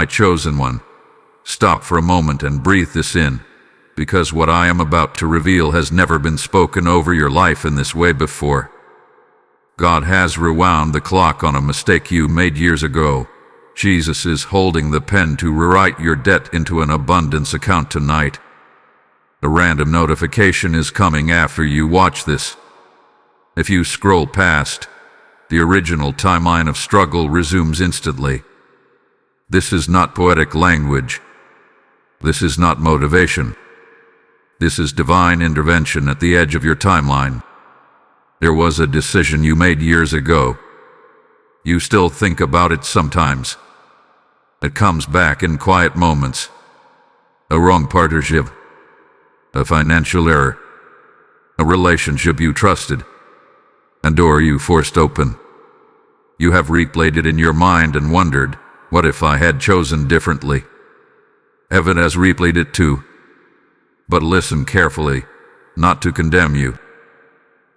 My chosen one, stop for a moment and breathe this in, because what I am about to reveal has never been spoken over your life in this way before. God has rewound the clock on a mistake you made years ago. Jesus is holding the pen to rewrite your debt into an abundance account tonight. A random notification is coming after you watch this. If you scroll past, the original timeline of struggle resumes instantly. This is not poetic language. This is not motivation. This is divine intervention at the edge of your timeline. There was a decision you made years ago. You still think about it sometimes. It comes back in quiet moments. A wrong partnership. A financial error. A relationship you trusted. A door you forced open. You have replayed it in your mind and wondered, what if I had chosen differently? Heaven has replayed it too. But listen carefully, not to condemn you.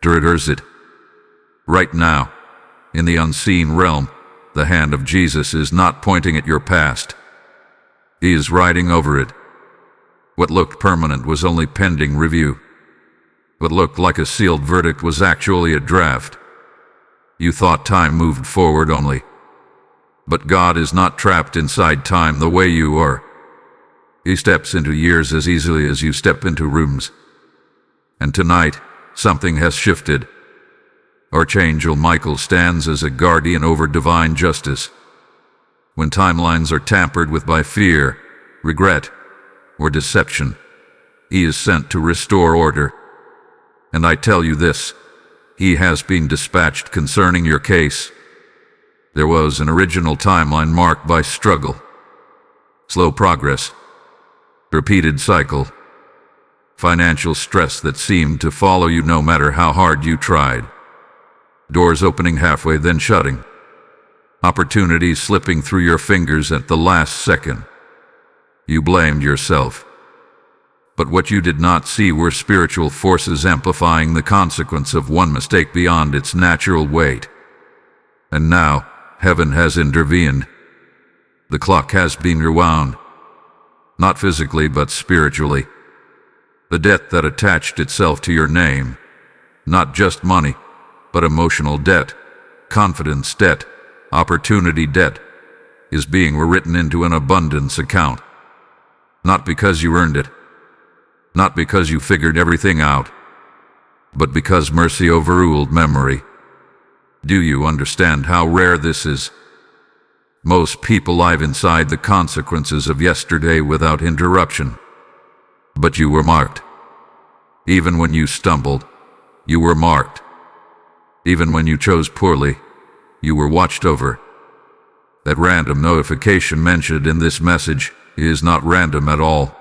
To reverse it. Right now, in the unseen realm, the hand of Jesus is not pointing at your past. He is writing over it. What looked permanent was only pending review. What looked like a sealed verdict was actually a draft. You thought time moved forward only. But God is not trapped inside time the way you are. He steps into years as easily as you step into rooms. And tonight, something has shifted. Archangel Michael stands as a guardian over divine justice. When timelines are tampered with by fear, regret, or deception, he is sent to restore order. And I tell you this, he has been dispatched concerning your case. There was an original timeline marked by struggle, slow progress, repeated cycle, financial stress that seemed to follow you no matter how hard you tried. Doors opening halfway then shutting. Opportunities slipping through your fingers at the last second. You blamed yourself. But what you did not see were spiritual forces amplifying the consequence of one mistake beyond its natural weight. And now, heaven has intervened. The clock has been rewound. Not physically, but spiritually. The debt that attached itself to your name, not just money, but emotional debt, confidence debt, opportunity debt, is being rewritten into an abundance account. Not because you earned it, not because you figured everything out, but because mercy overruled memory. Do you understand how rare this is? Most people live inside the consequences of yesterday without interruption. But you were marked. Even when you stumbled, you were marked. Even when you chose poorly, you were watched over. That random notification mentioned in this message is not random at all.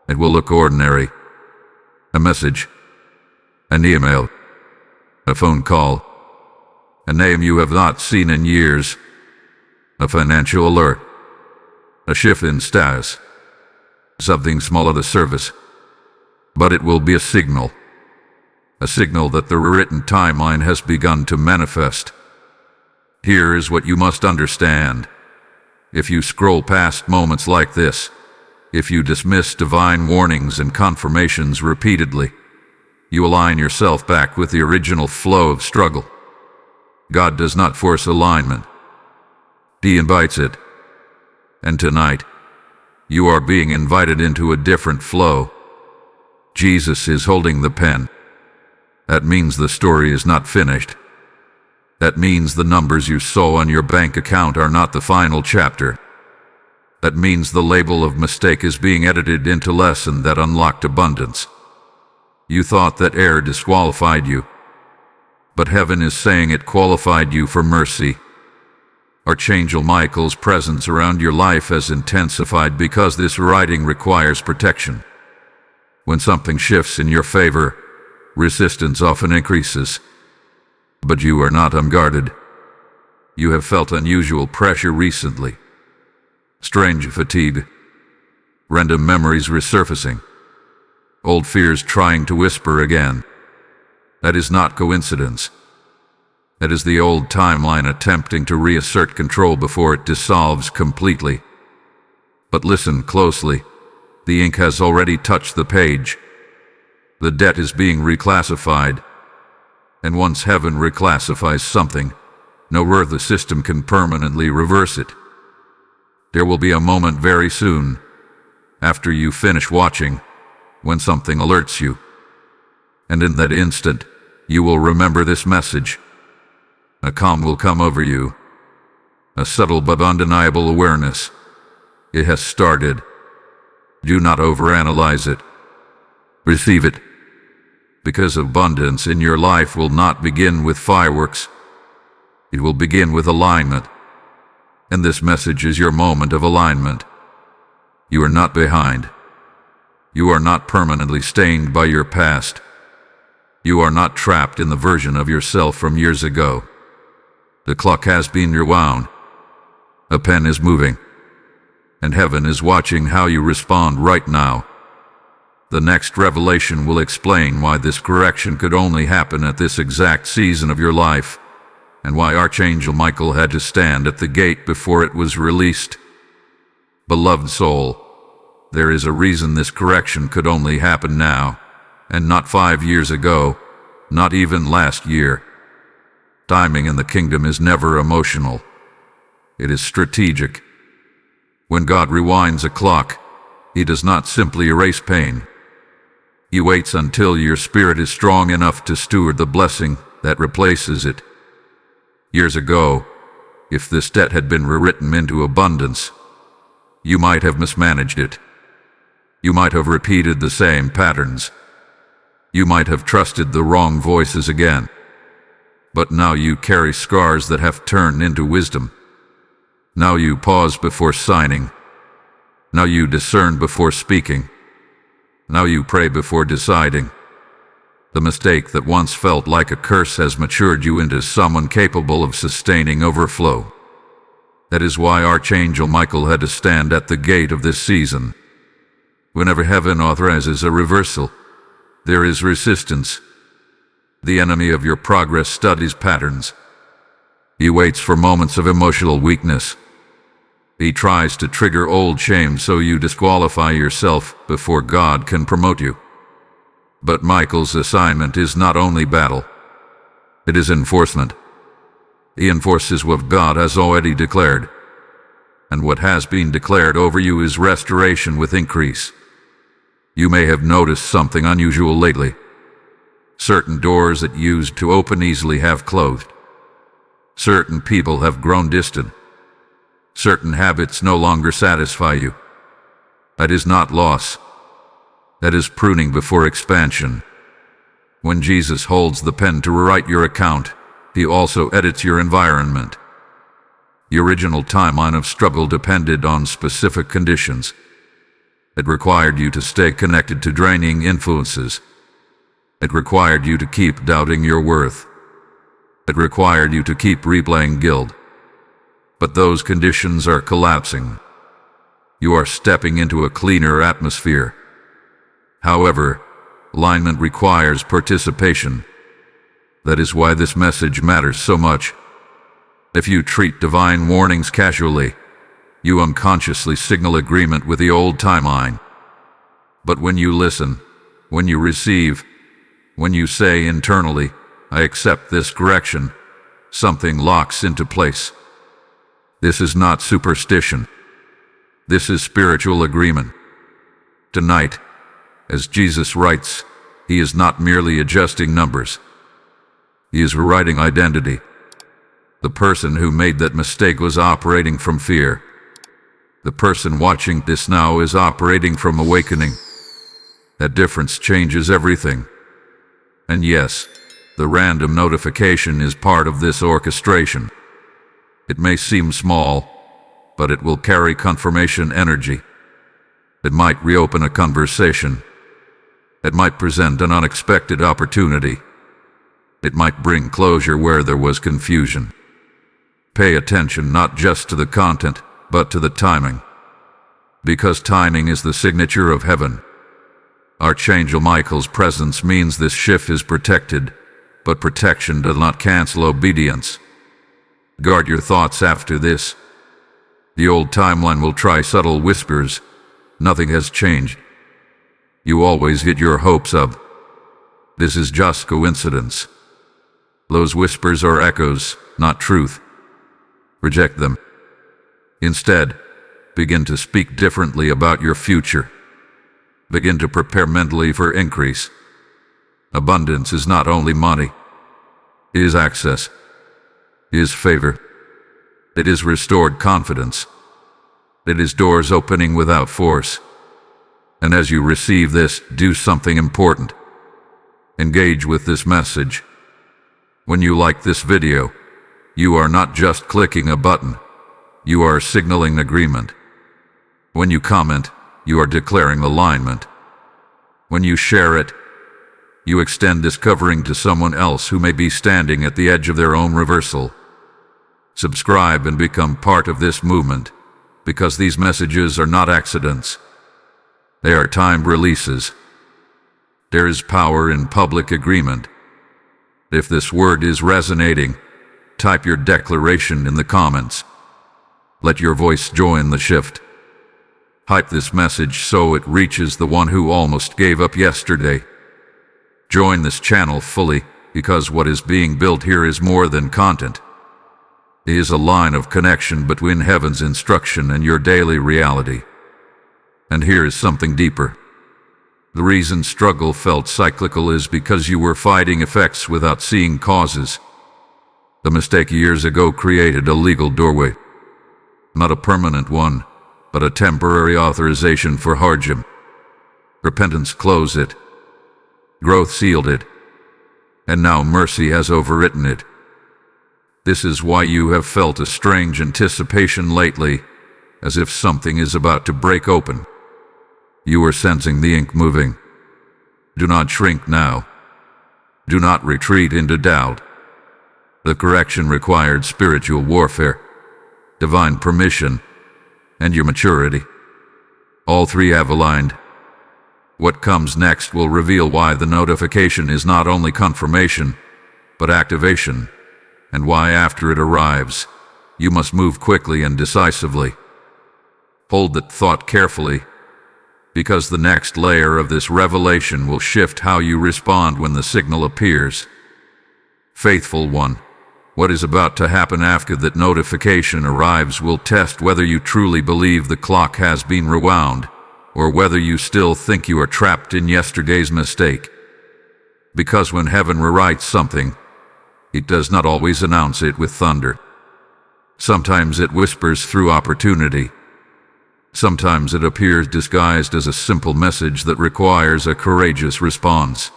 It will look ordinary. A message, an email, a phone call, a name you have not seen in years, a financial alert, a shift in status, something small at the surface. But it will be a signal that the written timeline has begun to manifest. Here is what you must understand. If you scroll past moments like this, if you dismiss divine warnings and confirmations repeatedly, you align yourself back with the original flow of struggle. God does not force alignment. He invites it. And tonight, you are being invited into a different flow. Jesus is holding the pen. That means the story is not finished. That means the numbers you saw on your bank account are not the final chapter. That means the label of mistake is being edited into lesson that unlocked abundance. You thought that error disqualified you, but heaven is saying it qualified you for mercy. Archangel Michael's presence around your life has intensified because this writing requires protection. When something shifts in your favor, resistance often increases. But you are not unguarded. You have felt unusual pressure recently. Strange fatigue. Random memories resurfacing. Old fears trying to whisper again. That is not coincidence. That is the old timeline attempting to reassert control before it dissolves completely. But listen closely. The ink has already touched the page. The debt is being reclassified. And once heaven reclassifies something, no earthly system can permanently reverse it. There will be a moment very soon, after you finish watching, when something alerts you. And in that instant, you will remember this message. A calm will come over you. A subtle but undeniable awareness. It has started. Do not overanalyze it. Receive it. Because abundance in your life will not begin with fireworks. It will begin with alignment. And this message is your moment of alignment. You are not behind. You are not permanently stained by your past. You are not trapped in the version of yourself from years ago. The clock has been rewound. A pen is moving. And heaven is watching how you respond right now. The next revelation will explain why this correction could only happen at this exact season of your life, and why Archangel Michael had to stand at the gate before it was released. Beloved soul, there is a reason this correction could only happen now, and not 5 years ago, not even last year. Timing in the kingdom is never emotional. It is strategic. When God rewinds a clock, He does not simply erase pain. He waits until your spirit is strong enough to steward the blessing that replaces it. Years ago, if this debt had been rewritten into abundance, you might have mismanaged it. You might have repeated the same patterns. You might have trusted the wrong voices again. But now you carry scars that have turned into wisdom. Now you pause before signing. Now you discern before speaking. Now you pray before deciding. The mistake that once felt like a curse has matured you into someone capable of sustaining overflow. That is why Archangel Michael had to stand at the gate of this season. Whenever heaven authorizes a reversal, there is resistance. The enemy of your progress studies patterns. He waits for moments of emotional weakness. He tries to trigger old shame so you disqualify yourself before God can promote you. But Michael's assignment is not only battle. It is enforcement. He enforces what God has already declared. And what has been declared over you is restoration with increase. You may have noticed something unusual lately. Certain doors that used to open easily have closed. Certain people have grown distant. Certain habits no longer satisfy you. That is not loss. That is pruning before expansion. When Jesus holds the pen to rewrite your account, He also edits your environment. The original timeline of struggle depended on specific conditions. It required you to stay connected to draining influences. It required you to keep doubting your worth. It required you to keep replaying guilt. But those conditions are collapsing. You are stepping into a cleaner atmosphere. However, alignment requires participation. That is why this message matters so much. If you treat divine warnings casually, you unconsciously signal agreement with the old timeline. But when you listen, when you receive, when you say internally, I accept this correction, something locks into place. This is not superstition. This is spiritual agreement. Tonight, as Jesus writes, He is not merely adjusting numbers. He is rewriting identity. The person who made that mistake was operating from fear. The person watching this now is operating from awakening. That difference changes everything. And yes, the random notification is part of this orchestration. It may seem small, but it will carry confirmation energy. It might reopen a conversation. It might present an unexpected opportunity. It might bring closure where there was confusion. Pay attention not just to the content, but to the timing. Because timing is the signature of heaven. Archangel Michael's presence means this shift is protected, but protection does not cancel obedience. Guard your thoughts after this. The old timeline will try subtle whispers. Nothing has changed. You always hit your hopes up. This is just coincidence. Those whispers are echoes, not truth. Reject them. Instead, begin to speak differently about your future. Begin to prepare mentally for increase. Abundance is not only money. It is access. It is favor. It is restored confidence. It is doors opening without force. And as you receive this, do something important. Engage with this message. When you like this video, you are not just clicking a button. You are signaling agreement. When you comment, you are declaring alignment. When you share it, you extend this covering to someone else who may be standing at the edge of their own reversal. Subscribe and become part of this movement, because these messages are not accidents. They are timed releases. There is power in public agreement. If this word is resonating, type your declaration in the comments. Let your voice join the shift. Hype this message so it reaches the one who almost gave up yesterday. Join this channel fully, because what is being built here is more than content. It is a line of connection between heaven's instruction and your daily reality. And here is something deeper. The reason struggle felt cyclical is because you were fighting effects without seeing causes. The mistake years ago created a legal doorway. Not a permanent one, but a temporary authorization for hardship. Repentance closed it. Growth sealed it. And now mercy has overwritten it. This is why you have felt a strange anticipation lately, as if something is about to break open. You are sensing the ink moving. Do not shrink now. Do not retreat into doubt. The correction required spiritual warfare, divine permission, and your maturity. All three have aligned. What comes next will reveal why the notification is not only confirmation, but activation, and why after it arrives, you must move quickly and decisively. Hold that thought carefully, because the next layer of this revelation will shift how you respond when the signal appears. Faithful one, what is about to happen after that notification arrives will test whether you truly believe the clock has been rewound, or whether you still think you are trapped in yesterday's mistake. Because when heaven rewrites something, it does not always announce it with thunder. Sometimes it whispers through opportunity. Sometimes it appears disguised as a simple message that requires a courageous response.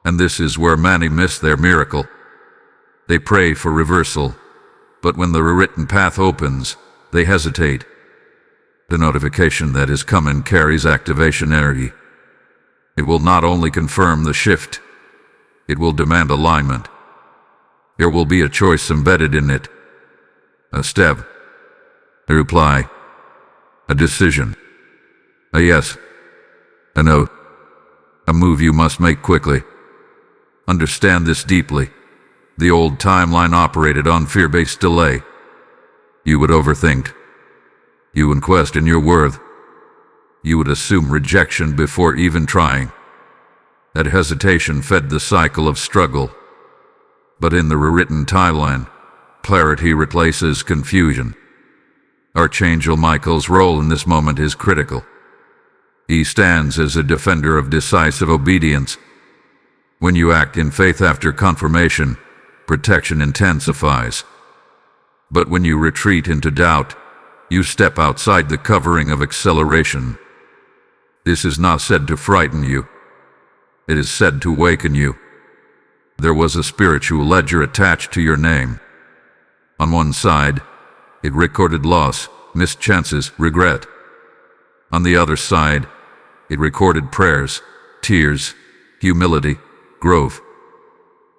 And this is where many miss their miracle. They pray for reversal, but when the rewritten path opens, they hesitate. The notification that is coming carries activation energy. It will not only confirm the shift, it will demand alignment. There will be a choice embedded in it. A step. A reply. A decision. A yes. A no. A move you must make quickly. Understand this deeply. The old timeline operated on fear-based delay. You would overthink. You would question your worth. You would assume rejection before even trying. That hesitation fed the cycle of struggle. But in the rewritten timeline, clarity replaces confusion. Archangel Michael's role in this moment is critical. He stands as a defender of decisive obedience. When you act in faith after confirmation, protection intensifies. But when you retreat into doubt, you step outside the covering of acceleration. This is not said to frighten you. It is said to awaken you. There was a spiritual ledger attached to your name. On one side, it recorded loss, missed chances, regret. On the other side, it recorded prayers, tears, humility, growth.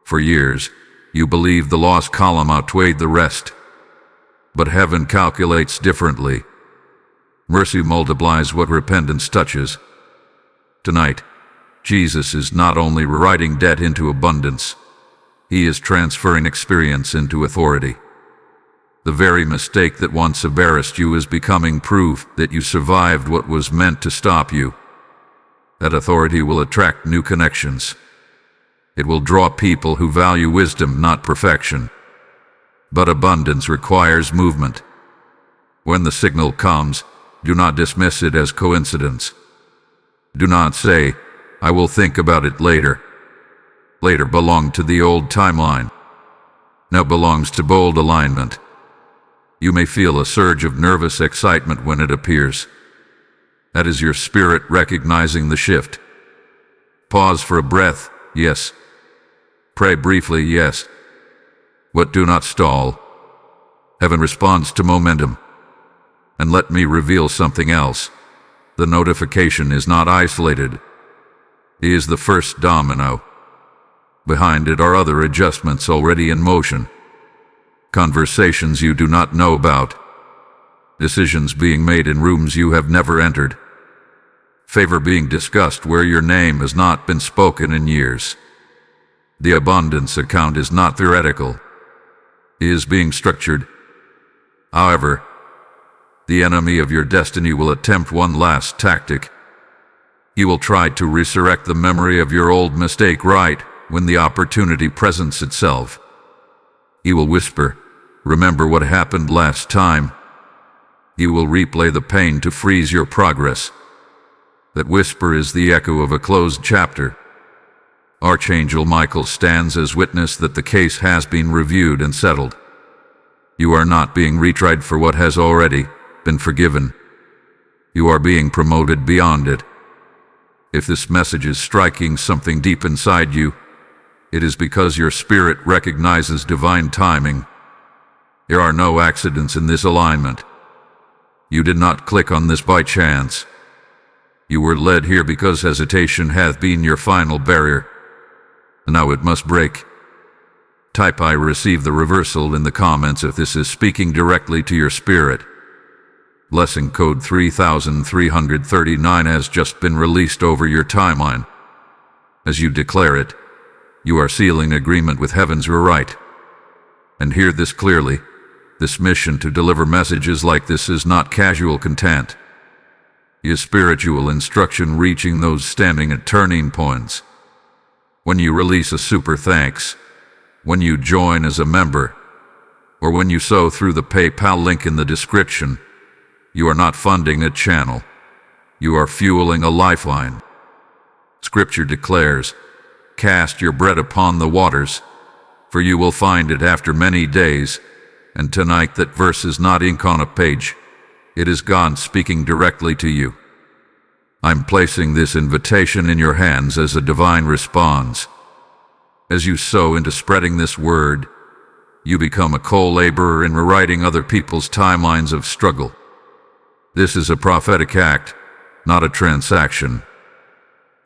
For years, you believed the loss column outweighed the rest. But heaven calculates differently. Mercy multiplies what repentance touches. Tonight, Jesus is not only rewriting debt into abundance, he is transferring experience into authority. The very mistake that once embarrassed you is becoming proof that you survived what was meant to stop you. That authority will attract new connections. It will draw people who value wisdom, not perfection. But abundance requires movement. When the signal comes, do not dismiss it as coincidence. Do not say, "I will think about it later." Later belonged to the old timeline. Now belongs to bold alignment. You may feel a surge of nervous excitement when it appears. That is your spirit recognizing the shift. Pause for a breath, yes. Pray briefly, yes. But do not stall. Heaven responds to momentum. And let me reveal something else. The notification is not isolated. It is the first domino. Behind it are other adjustments already in motion. Conversations you do not know about. Decisions being made in rooms you have never entered. Favor being discussed where your name has not been spoken in years. The abundance account is not theoretical. It is being structured. However, the enemy of your destiny will attempt one last tactic. He will try to resurrect the memory of your old mistake right when the opportunity presents itself. He will whisper, "Remember what happened last time." He will replay the pain to freeze your progress. That whisper is the echo of a closed chapter. Archangel Michael stands as witness that the case has been reviewed and settled. You are not being retried for what has already been forgiven. You are being promoted beyond it. If this message is striking something deep inside you, it is because your spirit recognizes divine timing. There are no accidents in this alignment. You did not click on this by chance. You were led here because hesitation hath been your final barrier. Now it must break. Type "I receive the reversal" in the comments if this is speaking directly to your spirit. Blessing code 3339 has just been released over your timeline. As you declare it, you are sealing agreement with heaven's rewrite. And hear this clearly. This mission to deliver messages like this is not casual content. It is spiritual instruction reaching those standing at turning points. When you release a super thanks, when you join as a member, or when you sow through the PayPal link in the description, you are not funding a channel. You are fueling a lifeline. Scripture declares, "Cast your bread upon the waters, for you will find it after many days." And tonight that verse is not ink on a page. It is God speaking directly to you. I'm placing this invitation in your hands as a divine response. As you sow into spreading this word, you become a co-laborer in rewriting other people's timelines of struggle. This is a prophetic act, not a transaction.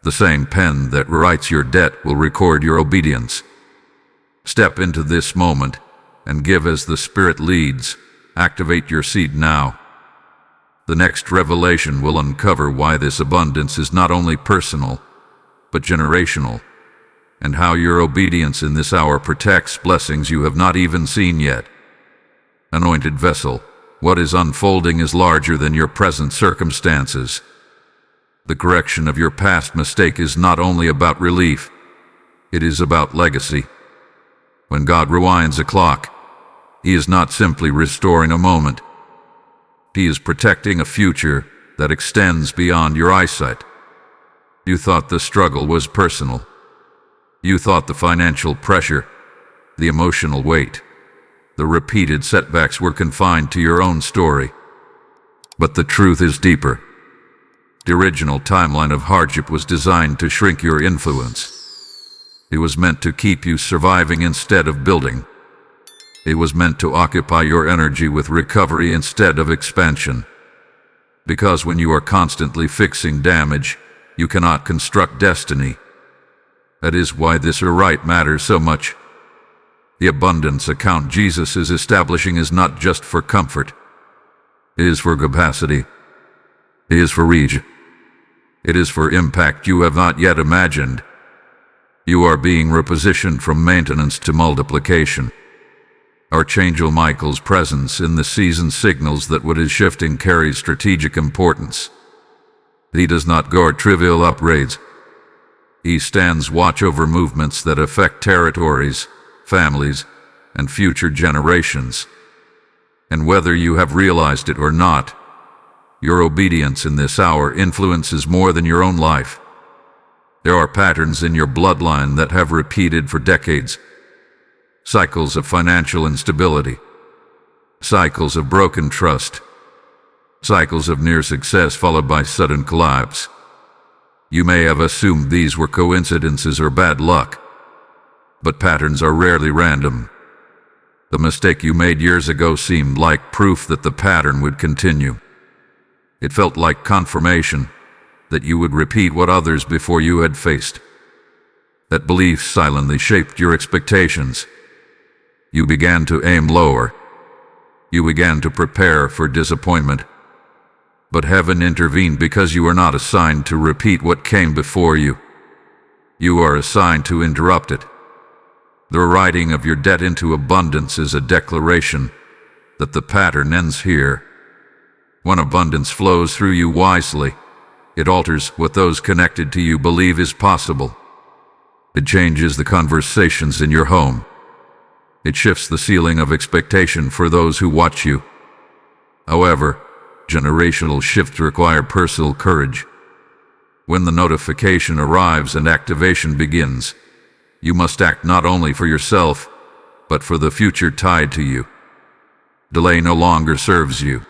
The same pen that rewrites your debt will record your obedience. Step into this moment and give as the Spirit leads. Activate your seed now. The next revelation will uncover why this abundance is not only personal, but generational, and how your obedience in this hour protects blessings you have not even seen yet. Anointed vessel, what is unfolding is larger than your present circumstances. The correction of your past mistake is not only about relief, it is about legacy. When God rewinds a clock, He is not simply restoring a moment. He is protecting a future that extends beyond your eyesight. You thought the struggle was personal. You thought the financial pressure, the emotional weight, the repeated setbacks were confined to your own story. But the truth is deeper. The original timeline of hardship was designed to shrink your influence. It was meant to keep you surviving instead of building. It was meant to occupy your energy with recovery instead of expansion. Because when you are constantly fixing damage, you cannot construct destiny. That is why this rewrite matters so much. The abundance account Jesus is establishing is not just for comfort. It is for capacity. It is for reach. It is for impact you have not yet imagined. You are being repositioned from maintenance to multiplication. Archangel Michael's presence in the season signals that what is shifting carries strategic importance. He does not guard trivial upgrades. He stands watch over movements that affect territories, families, and future generations. And whether you have realized it or not, your obedience in this hour influences more than your own life. There are patterns in your bloodline that have repeated for decades. Cycles of financial instability. Cycles of broken trust. Cycles of near success followed by sudden collapse. You may have assumed these were coincidences or bad luck, but patterns are rarely random. The mistake you made years ago seemed like proof that the pattern would continue. It felt like confirmation that you would repeat what others before you had faced. That belief silently shaped your expectations. You began to aim lower. You began to prepare for disappointment. But heaven intervened because you are not assigned to repeat what came before you. You are assigned to interrupt it. The writing of your debt into abundance is a declaration that the pattern ends here. When abundance flows through you wisely, it alters what those connected to you believe is possible. It changes the conversations in your home. It shifts the ceiling of expectation for those who watch you. However, generational shifts require personal courage. When the notification arrives and activation begins, you must act not only for yourself, but for the future tied to you. Delay no longer serves you.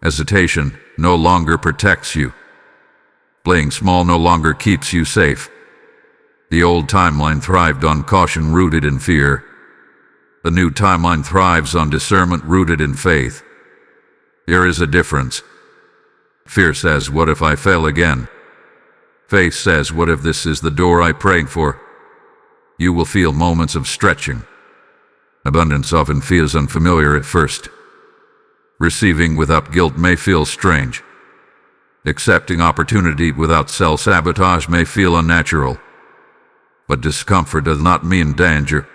Hesitation no longer protects you. Playing small no longer keeps you safe. The old timeline thrived on caution rooted in fear. The new timeline thrives on discernment rooted in faith. There is a difference. Fear says, what if I fail again? Faith says, what if this is the door I prayed for? You will feel moments of stretching. Abundance often feels unfamiliar at first. Receiving without guilt may feel strange. Accepting opportunity without self-sabotage may feel unnatural. But discomfort does not mean danger.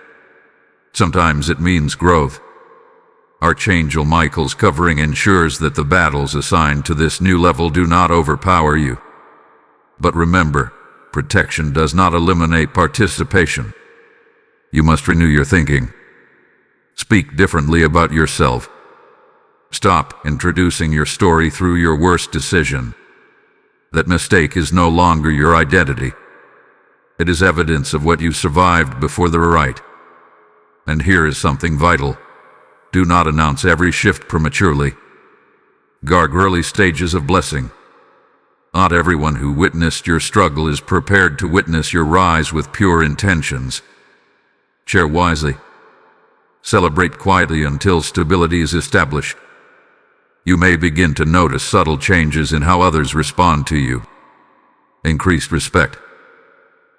Sometimes it means growth. Archangel Michael's covering ensures that the battles assigned to this new level do not overpower you. But remember, protection does not eliminate participation. You must renew your thinking. Speak differently about yourself. Stop introducing your story through your worst decision. That mistake is no longer your identity. It is evidence of what you survived before the right. And here is something vital. Do not announce every shift prematurely. Guard early stages of blessing. Not everyone who witnessed your struggle is prepared to witness your rise with pure intentions. Share wisely. Celebrate quietly until stability is established. You may begin to notice subtle changes in how others respond to you. Increased respect.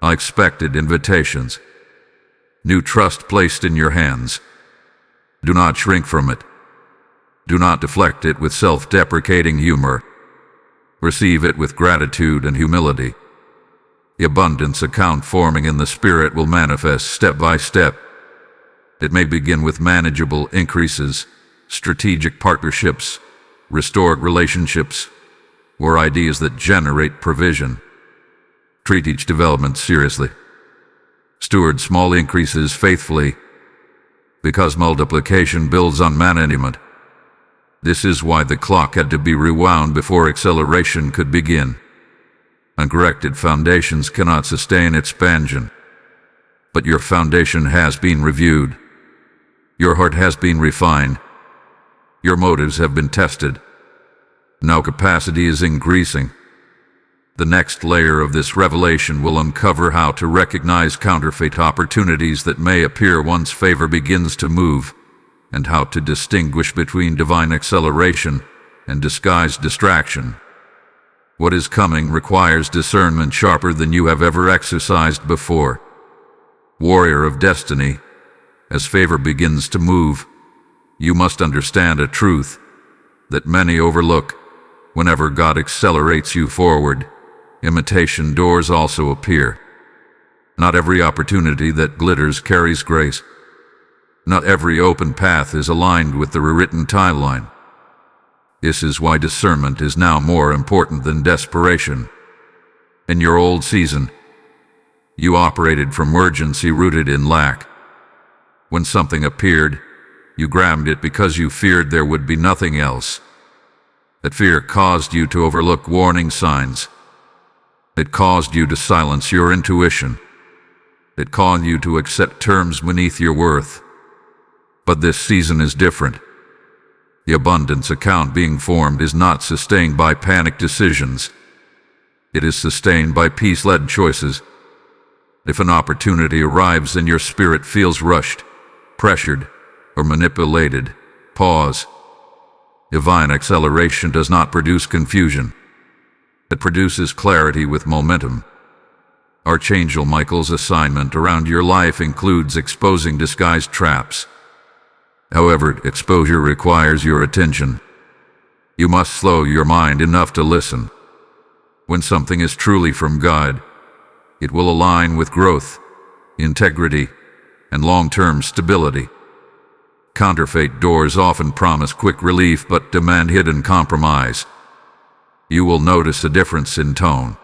Unexpected invitations. New trust placed in your hands. Do not shrink from it. Do not deflect it with self-deprecating humor. Receive it with gratitude and humility. The abundance account forming in the spirit will manifest step by step. It may begin with manageable increases, strategic partnerships, restored relationships, or ideas that generate provision. Treat each development seriously. Steward small increases faithfully, because multiplication builds on management. This is why the clock had to be rewound before acceleration could begin. Uncorrected foundations cannot sustain expansion. But your foundation has been reviewed. Your heart has been refined. Your motives have been tested. Now capacity is increasing. The next layer of this revelation will uncover how to recognize counterfeit opportunities that may appear once favor begins to move, and how to distinguish between divine acceleration and disguised distraction. What is coming requires discernment sharper than you have ever exercised before. Warrior of destiny, as favor begins to move, you must understand a truth that many overlook. Whenever God accelerates you forward, imitation doors also appear. Not every opportunity that glitters carries grace. Not every open path is aligned with the rewritten timeline. This is why discernment is now more important than desperation. In your old season, you operated from urgency rooted in lack. When something appeared, you grabbed it because you feared there would be nothing else. That fear caused you to overlook warning signs. It caused you to silence your intuition. It caused you to accept terms beneath your worth. But this season is different. The abundance account being formed is not sustained by panic decisions. It is sustained by peace-led choices. If an opportunity arrives and your spirit feels rushed, pressured, or manipulated, pause. Divine acceleration does not produce confusion. It produces clarity with momentum. Archangel Michael's assignment around your life includes exposing disguised traps. However, exposure requires your attention. You must slow your mind enough to listen. When something is truly from God, it will align with growth, integrity, and long-term stability. Counterfeit doors often promise quick relief but demand hidden compromise. You will notice a difference in tone.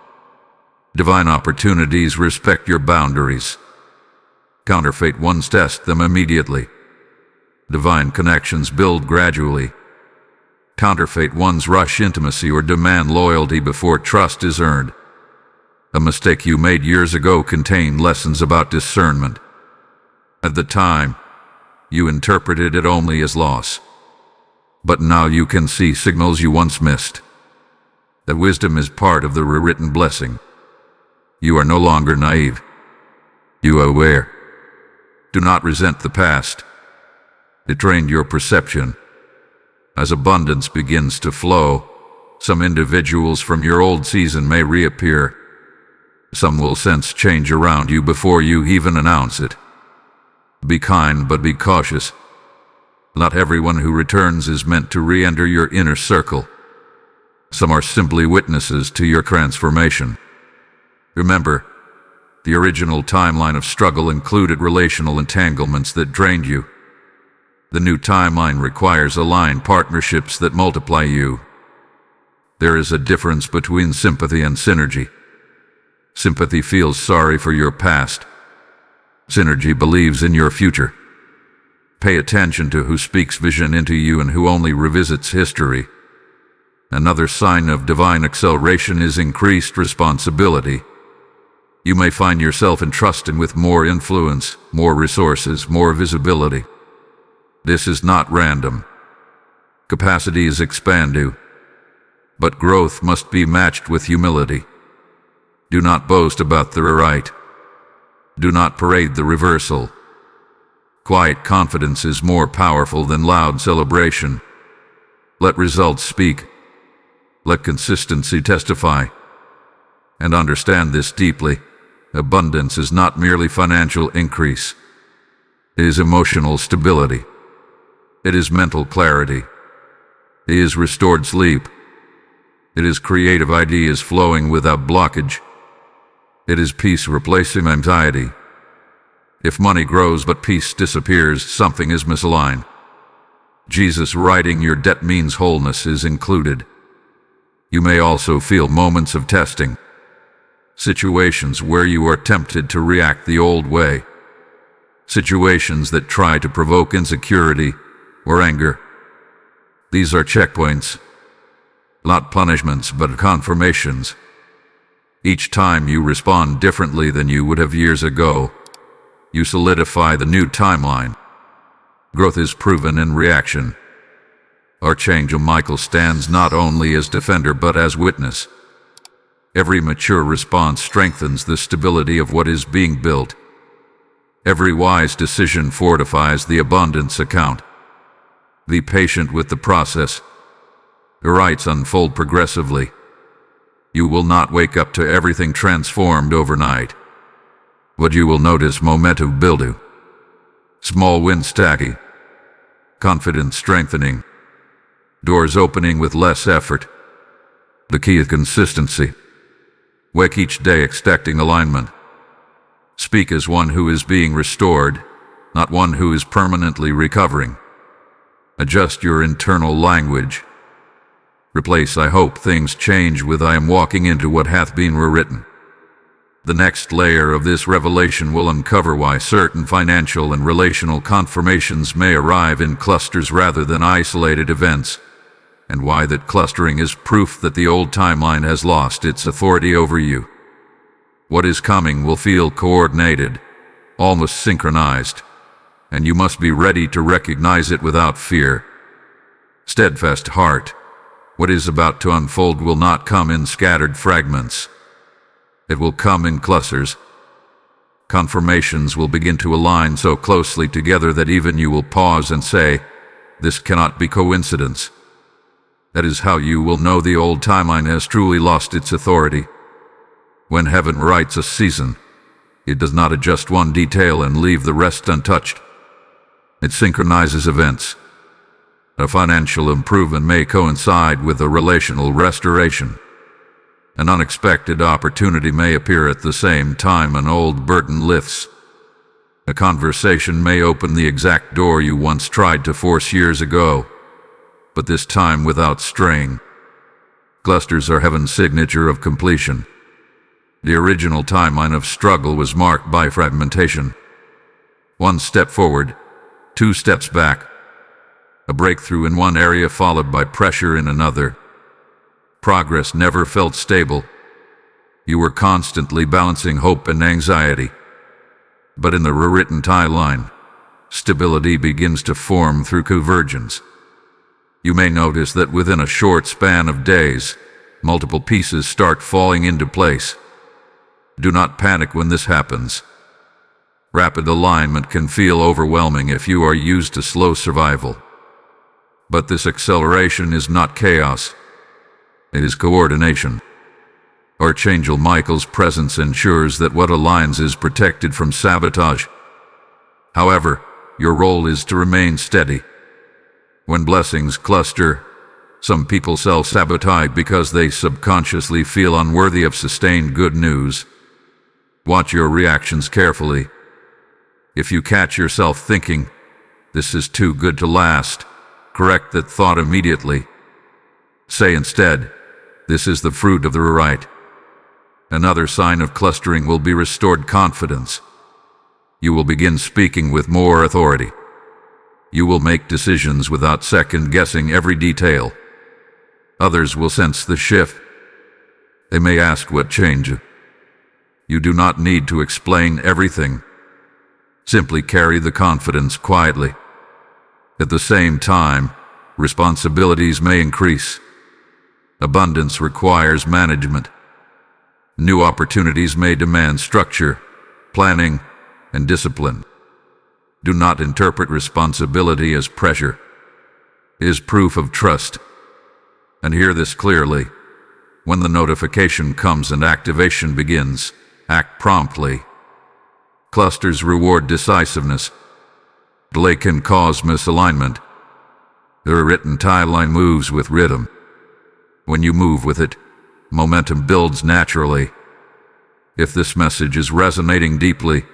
Divine opportunities respect your boundaries. Counterfeit ones test them immediately. Divine connections build gradually. Counterfeit ones rush intimacy or demand loyalty before trust is earned. A mistake you made years ago contained lessons about discernment. At the time, you interpreted it only as loss. But now you can see signals you once missed. That wisdom is part of the rewritten blessing. You are no longer naive. You are aware. Do not resent the past. It trained your perception. As abundance begins to flow, some individuals from your old season may reappear. Some will sense change around you before you even announce it. Be kind, but be cautious. Not everyone who returns is meant to re-enter your inner circle. Some are simply witnesses to your transformation. Remember, the original timeline of struggle included relational entanglements that drained you. The new timeline requires aligned partnerships that multiply you. There is a difference between sympathy and synergy. Sympathy feels sorry for your past. Synergy believes in your future. Pay attention to who speaks vision into you and who only revisits history. Another sign of divine acceleration is increased responsibility. You may find yourself entrusted with more influence, more resources, more visibility. This is not random. Capacity is expanded, but growth must be matched with humility. Do not boast about the right. Do not parade the reversal. Quiet confidence is more powerful than loud celebration. Let results speak. Let consistency testify. And understand this deeply. Abundance is not merely financial increase. It is emotional stability. It is mental clarity. It is restored sleep. It is creative ideas flowing without blockage. It is peace replacing anxiety. If money grows but peace disappears, something is misaligned. Jesus writing your debt means wholeness is included. You may also feel moments of testing. Situations where you are tempted to react the old way. Situations that try to provoke insecurity or anger. These are checkpoints, not punishments but confirmations. Each time you respond differently than you would have years ago, you solidify the new timeline. Growth is proven in reaction. Archangel Michael stands not only as defender but as witness. Every mature response strengthens the stability of what is being built. Every wise decision fortifies the abundance account. Be patient with the process. The rights unfold progressively. You will not wake up to everything transformed overnight. But you will notice momentum building. Small wins stacking. Confidence strengthening. Doors opening with less effort. The key is consistency. Wake each day expecting alignment. Speak as one who is being restored. not one who is permanently recovering. Adjust your internal language. Replace "I hope things change" with "I am walking into what hath been rewritten." The next layer of this revelation will uncover why certain financial and relational confirmations may arrive in clusters rather than isolated events, and why that clustering is proof that the old timeline has lost its authority over you. What is coming will feel coordinated, almost synchronized, and you must be ready to recognize it without fear. Steadfast heart, what is about to unfold will not come in scattered fragments. It will come in clusters. Confirmations will begin to align so closely together that even you will pause and say, "This cannot be coincidence." That is how you will know the old timeline has truly lost its authority. When heaven writes a season, it does not adjust one detail and leave the rest untouched. It synchronizes events. A financial improvement may coincide with a relational restoration. An unexpected opportunity may appear at the same time an old burden lifts. A conversation may open the exact door you once tried to force years ago, but this time without straying. Clusters are heaven's signature of completion. The original timeline of struggle was marked by fragmentation. One step forward, two steps back. A breakthrough in one area followed by pressure in another. Progress never felt stable. You were constantly balancing hope and anxiety. But in the rewritten timeline, stability begins to form through convergence. You may notice that within a short span of days, multiple pieces start falling into place. Do not panic when this happens. Rapid alignment can feel overwhelming if you are used to slow survival. But this acceleration is not chaos. It is coordination. Archangel Michael's presence ensures that what aligns is protected from sabotage. However, your role is to remain steady. When blessings cluster, some people self-sabotage because they subconsciously feel unworthy of sustained good news. Watch your reactions carefully. If you catch yourself thinking, "This is too good to last," correct that thought immediately. Say instead, "This is the fruit of the rewrite." Another sign of clustering will be restored confidence. You will begin speaking with more authority. You will make decisions without second-guessing every detail. Others will sense the shift. They may ask what changed. You do not need to explain everything. Simply carry the confidence quietly. At the same time, responsibilities may increase. Abundance requires management. New opportunities may demand structure, planning, and discipline. Do not interpret responsibility as pressure. It is proof of trust. And hear this clearly. When the notification comes and activation begins, act promptly. Clusters reward decisiveness. Delay can cause misalignment. The written timeline moves with rhythm. When you move with it, momentum builds naturally. If this message is resonating deeply,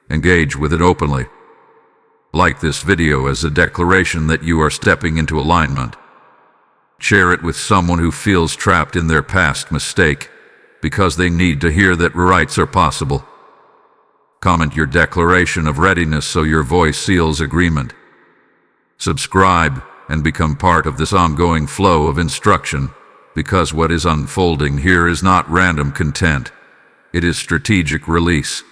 engage with it openly. Like this video as a declaration that you are stepping into alignment. Share it with someone who feels trapped in their past mistake, because they need to hear that rewrites are possible. Comment your declaration of readiness so your voice seals agreement. Subscribe and become part of this ongoing flow of instruction, because what is unfolding here is not random content. It is strategic release.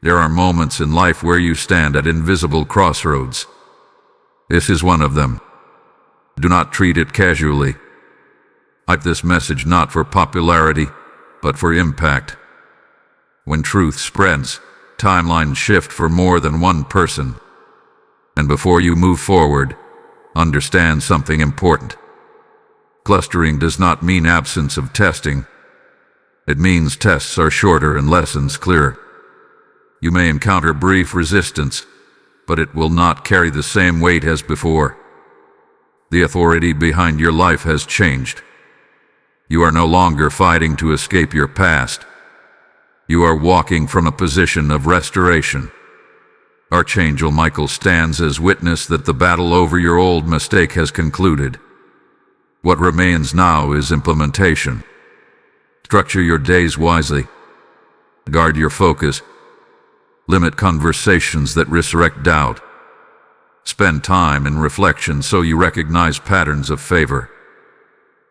There are moments in life where you stand at invisible crossroads. This is one of them. Do not treat it casually. Type this message not for popularity, but for impact. When truth spreads, timelines shift for more than one person. And before you move forward, understand something important. Clustering does not mean absence of testing. It means tests are shorter and lessons clearer. You may encounter brief resistance, but it will not carry the same weight as before. The authority behind your life has changed. You are no longer fighting to escape your past. You are walking from a position of restoration. Archangel Michael stands as witness that the battle over your old mistake has concluded. What remains now is implementation. Structure your days wisely. Guard your focus. Limit conversations that resurrect doubt. Spend time in reflection so you recognize patterns of favor.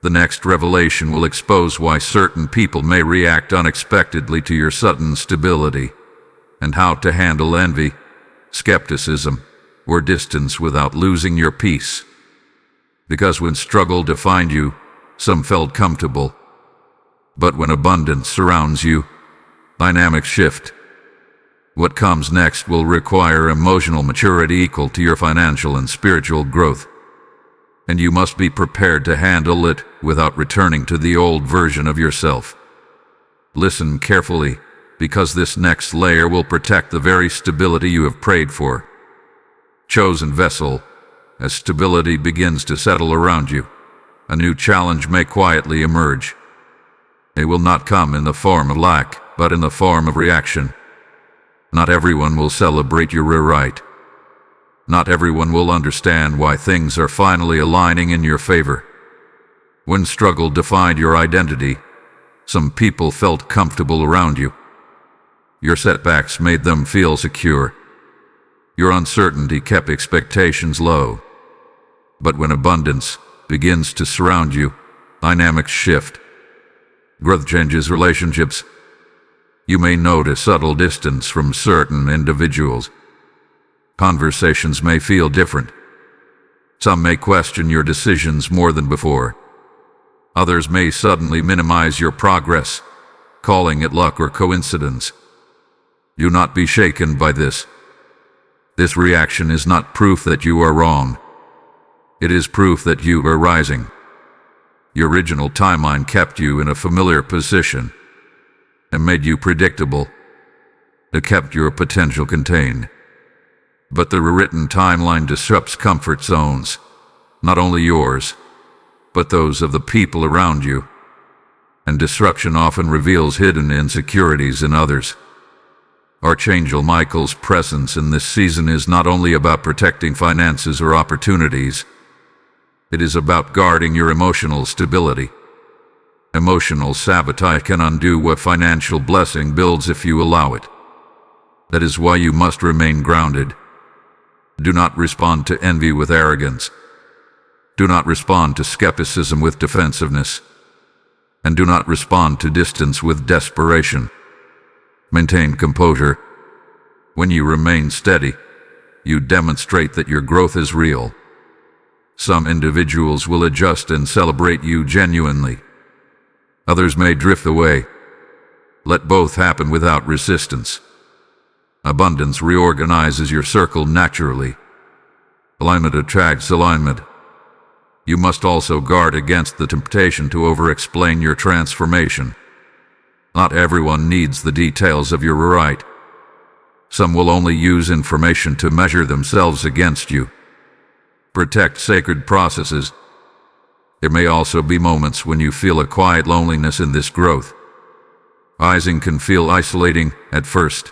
The next revelation will expose why certain people may react unexpectedly to your sudden stability, and how to handle envy, skepticism, or distance without losing your peace. Because when struggle defined you, some felt comfortable. But when abundance surrounds you, dynamics shift. What comes next will require emotional maturity equal to your financial and spiritual growth. And you must be prepared to handle it without returning to the old version of yourself. Listen carefully, because this next layer will protect the very stability you have prayed for. Chosen vessel, as stability begins to settle around you, a new challenge may quietly emerge. It will not come in the form of lack, but in the form of reaction. Not everyone will celebrate your rewrite. Not everyone will understand why things are finally aligning in your favor. When struggle defined your identity, some people felt comfortable around you. Your setbacks made them feel secure. Your uncertainty kept expectations low. But when abundance begins to surround you, dynamics shift. Growth changes relationships. You may notice subtle distance from certain individuals. Conversations may feel different. Some may question your decisions more than before. Others may suddenly minimize your progress, calling it luck or coincidence. Do not be shaken by this. This reaction is not proof that you are wrong. It is proof that you are rising. Your original timeline kept you in a familiar position and made you predictable. It kept your potential contained. But the rewritten timeline disrupts comfort zones, not only yours, but those of the people around you. And disruption often reveals hidden insecurities in others. Archangel Michael's presence in this season is not only about protecting finances or opportunities. It is about guarding your emotional stability. Emotional sabotage can undo what financial blessing builds if you allow it. That is why you must remain grounded. Do not respond to envy with arrogance. Do not respond to skepticism with defensiveness. And do not respond to distance with desperation. Maintain composure. When you remain steady, you demonstrate that your growth is real. Some individuals will adjust and celebrate you genuinely. Others may drift away. Let both happen without resistance. Abundance reorganizes your circle naturally. Alignment attracts alignment. You must also guard against the temptation to over-explain your transformation. Not everyone needs the details of your rewrite. Some will only use information to measure themselves against you. Protect sacred processes. There may also be moments when you feel a quiet loneliness in this growth. Rising can feel isolating at first.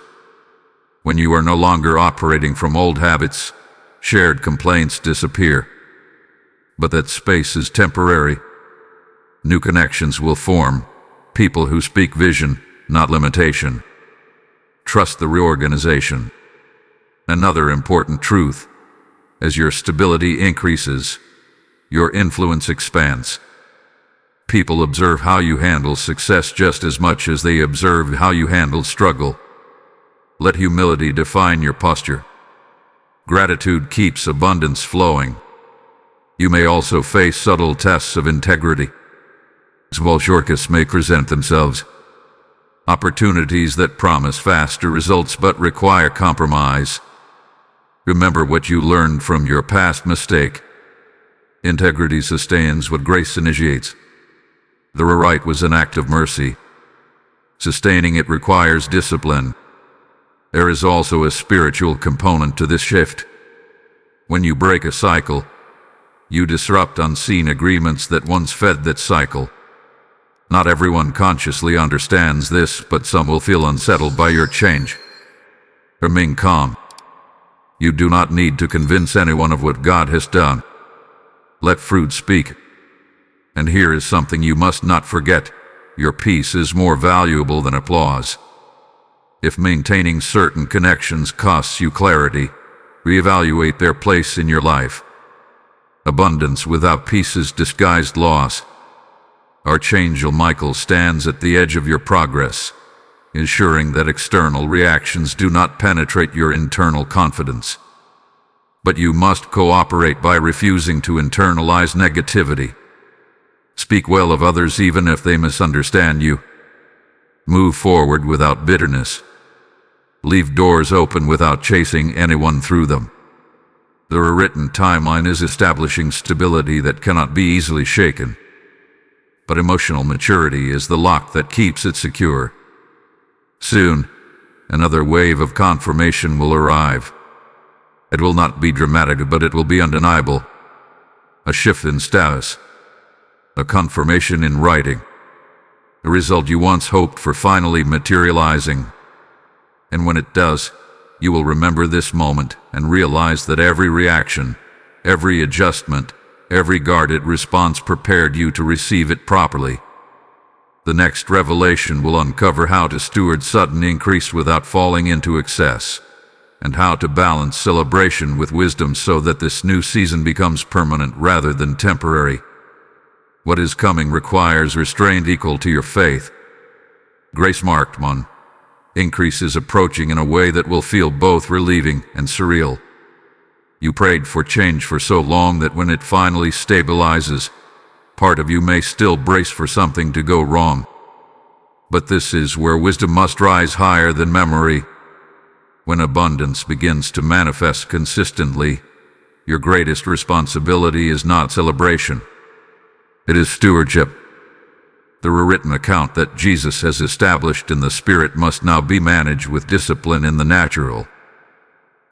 When you are no longer operating from old habits, shared complaints disappear. But that space is temporary. New connections will form, people who speak vision, not limitation. Trust the reorganization. Another important truth: as your stability increases, your influence expands. People observe how you handle success just as much as they observe how you handle struggle. Let humility define your posture. Gratitude keeps abundance flowing. You may also face subtle tests of integrity. Small shortcuts may present themselves. Opportunities that promise faster results but require compromise. Remember what you learned from your past mistake. Integrity sustains what grace initiates. The rewrite was an act of mercy. Sustaining it requires discipline. There is also a spiritual component to this shift. When you break a cycle, you disrupt unseen agreements that once fed that cycle. Not everyone consciously understands this, but some will feel unsettled by your change. Remain calm. You do not need to convince anyone of what God has done. Let fruit speak. And here is something you must not forget. Your peace is more valuable than applause. If maintaining certain connections costs you clarity, reevaluate their place in your life. Abundance without peace is disguised loss. Archangel Michael stands at the edge of your progress, ensuring that external reactions do not penetrate your internal confidence. But you must cooperate by refusing to internalize negativity. Speak well of others even if they misunderstand you. Move forward without bitterness. Leave doors open without chasing anyone through them. The written timeline is establishing stability that cannot be easily shaken. But emotional maturity is the lock that keeps it secure. Soon, another wave of confirmation will arrive. It will not be dramatic, but it will be undeniable. A shift in status. A confirmation in writing. A result you once hoped for finally materializing. And when it does, you will remember this moment and realize that every reaction, every adjustment, every guarded response prepared you to receive it properly. The next revelation will uncover how to steward sudden increase without falling into excess, and how to balance celebration with wisdom so that this new season becomes permanent rather than temporary. What is coming requires restraint equal to your faith. Grace marked one. Increase is approaching in a way that will feel both relieving and surreal. You prayed for change for so long that when it finally stabilizes, part of you may still brace for something to go wrong. But this is where wisdom must rise higher than memory. When abundance begins to manifest consistently, your greatest responsibility is not celebration. It is stewardship. The written account that Jesus has established in the Spirit must now be managed with discipline in the natural.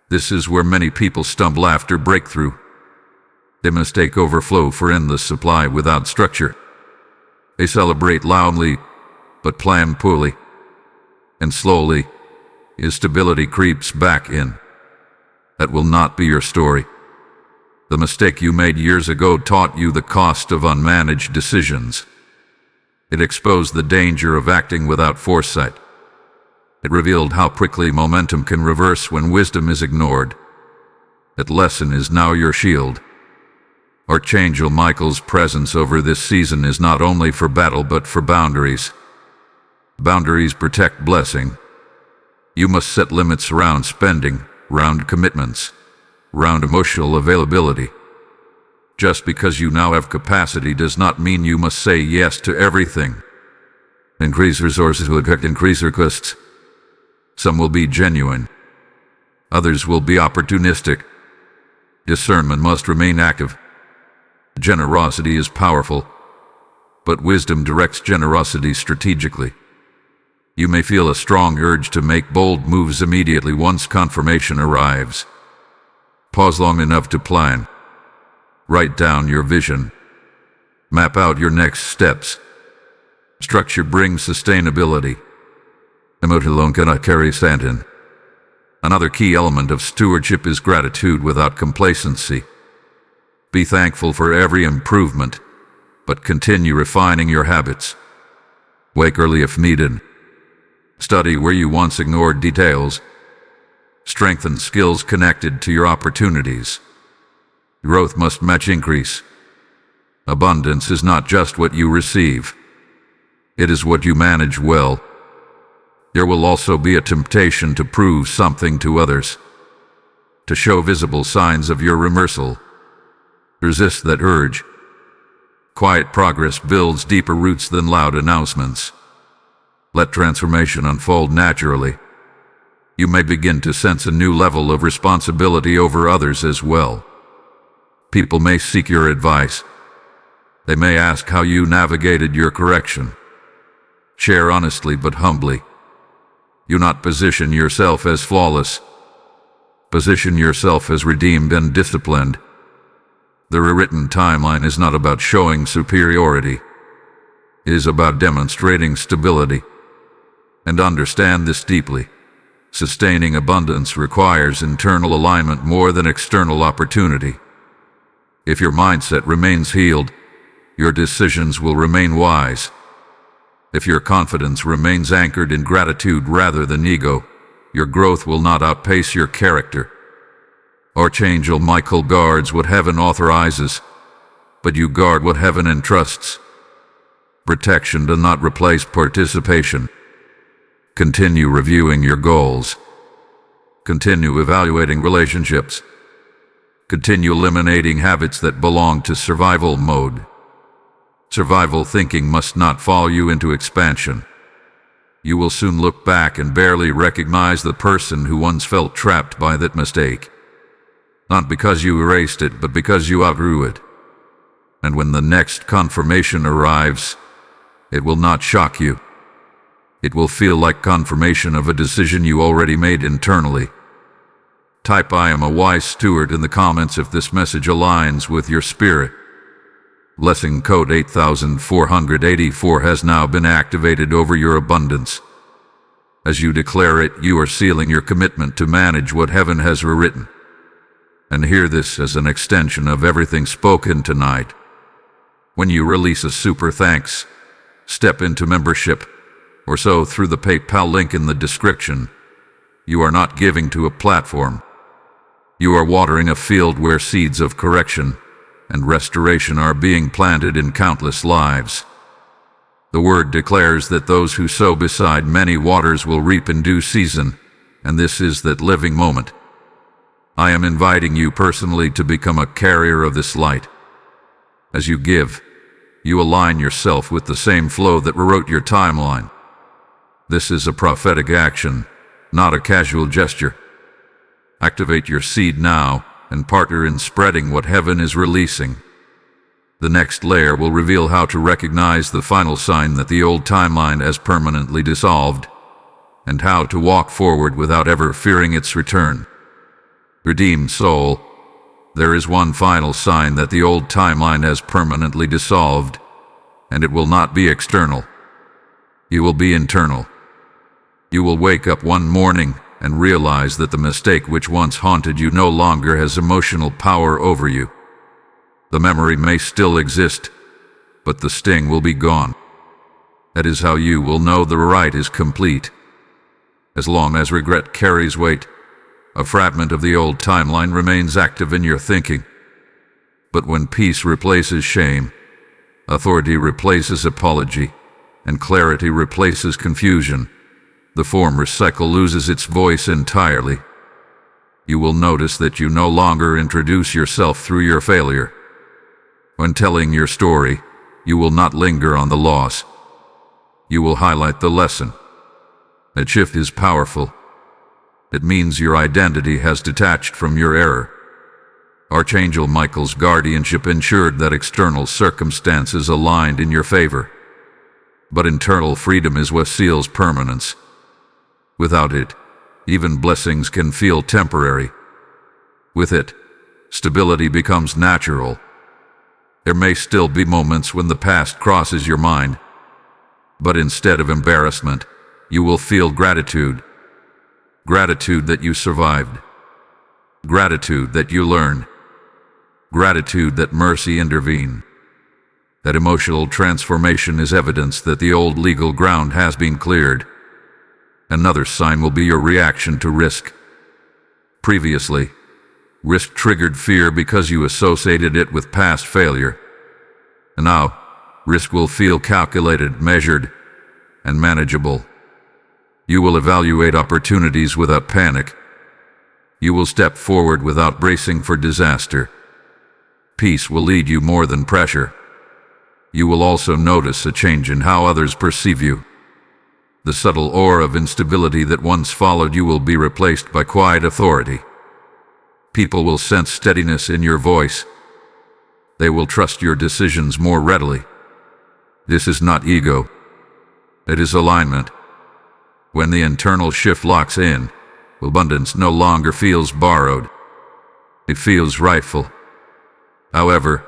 This is where many people stumble after breakthrough. They mistake overflow for endless supply without structure. They celebrate loudly, but plan poorly. And slowly, instability creeps back in. That will not be your story. The mistake you made years ago taught you the cost of unmanaged decisions. It exposed the danger of acting without foresight. It revealed how quickly momentum can reverse when wisdom is ignored. That lesson is now your shield. Archangel Michael's presence over this season is not only for battle but for boundaries. Boundaries protect blessing. You must set limits around spending, around commitments, around emotional availability. Just because you now have capacity does not mean you must say yes to everything. Increase resources will increase requests. Some will be genuine. Others will be opportunistic. Discernment must remain active. Generosity is powerful, but wisdom directs generosity strategically. You may feel a strong urge to make bold moves immediately once confirmation arrives. Pause long enough to plan. Write down your vision. Map out your next steps. Structure brings sustainability. Emotion alone cannot carry Stanton. Another key element of stewardship is gratitude without complacency. Be thankful for every improvement, but continue refining your habits. Wake early if needed. Study where you once ignored details. Strengthen skills connected to your opportunities. Growth must match increase. Abundance is not just what you receive. It is what you manage well. There will also be a temptation to prove something to others, to show visible signs of your reversal. Resist that urge. Quiet progress builds deeper roots than loud announcements. Let transformation unfold naturally. You may begin to sense a new level of responsibility over others as well. People may seek your advice. They may ask how you navigated your correction. Share honestly but humbly. Do not position yourself as flawless. Position yourself as redeemed and disciplined. The rewritten timeline is not about showing superiority. It is about demonstrating stability. And understand this deeply. Sustaining abundance requires internal alignment more than external opportunity. If your mindset remains healed, your decisions will remain wise. If your confidence remains anchored in gratitude rather than ego, your growth will not outpace your character. Archangel Michael guards what heaven authorizes, but you guard what heaven entrusts. Protection does not replace participation. Continue reviewing your goals. Continue evaluating relationships. Continue eliminating habits that belong to survival mode. Survival thinking must not fall you into expansion. You will soon look back and barely recognize the person who once felt trapped by that mistake. Not because you erased it, but because you outgrew it. And when the next confirmation arrives, it will not shock you. It will feel like confirmation of a decision you already made internally. Type "I am a wise steward" in the comments if this message aligns with your spirit. Blessing code 8484 has now been activated over your abundance. As you declare it, you are sealing your commitment to manage what heaven has rewritten. And hear this as an extension of everything spoken tonight. When you release a super thanks, step into membership, or so through the PayPal link in the description, you are not giving to a platform. You are watering a field where seeds of correction and restoration are being planted in countless lives. The word declares that those who sow beside many waters will reap in due season, and this is that living moment. I am inviting you personally to become a carrier of this light. As you give, you align yourself with the same flow that rewrote your timeline. This is a prophetic action, not a casual gesture. Activate your seed now and partner in spreading what heaven is releasing. The next layer will reveal how to recognize the final sign that the old timeline has permanently dissolved, and how to walk forward without ever fearing its return. Redeemed soul, there is one final sign that the old timeline has permanently dissolved, and it will not be external. You will be internal. You will wake up one morning and realize that the mistake which once haunted you no longer has emotional power over you. The memory may still exist, but the sting will be gone. That is how you will know the rewrite is complete. As long as regret carries weight, a fragment of the old timeline remains active in your thinking. But when peace replaces shame, authority replaces apology, and clarity replaces confusion, the former cycle loses its voice entirely. You will notice that you no longer introduce yourself through your failure. When telling your story, you will not linger on the loss. You will highlight the lesson. That shift is powerful. It means your identity has detached from your error. Archangel Michael's guardianship ensured that external circumstances aligned in your favor. But internal freedom is what seals permanence. Without it, even blessings can feel temporary. With it, stability becomes natural. There may still be moments when the past crosses your mind, but instead of embarrassment, you will feel gratitude. Gratitude that you survived. Gratitude that you learned. Gratitude that mercy intervened. That emotional transformation is evidence that the old legal ground has been cleared. Another sign will be your reaction to risk. Previously, risk triggered fear because you associated it with past failure. And now, risk will feel calculated, measured, and manageable. You will evaluate opportunities without panic. You will step forward without bracing for disaster. Peace will lead you more than pressure. You will also notice a change in how others perceive you. The subtle aura of instability that once followed you will be replaced by quiet authority. People will sense steadiness in your voice. They will trust your decisions more readily. This is not ego. It is alignment. When the internal shift locks in, abundance no longer feels borrowed. It feels rightful. However,